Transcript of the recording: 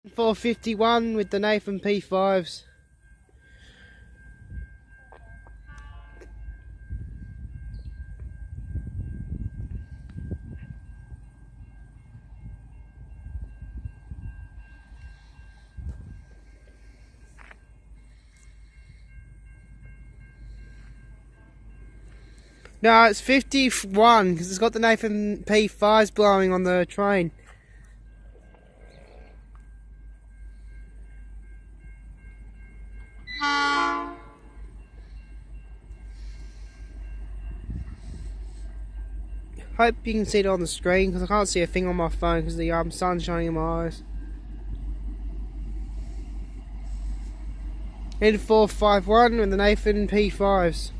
N451 with the Nathan P5s. No, it's 51 because it's got the Nathan P5s blowing on the train. Hope you can see it on the screen because I can't see a thing on my phone because the sun's shining in my eyes. N451 with the Nathan P5s.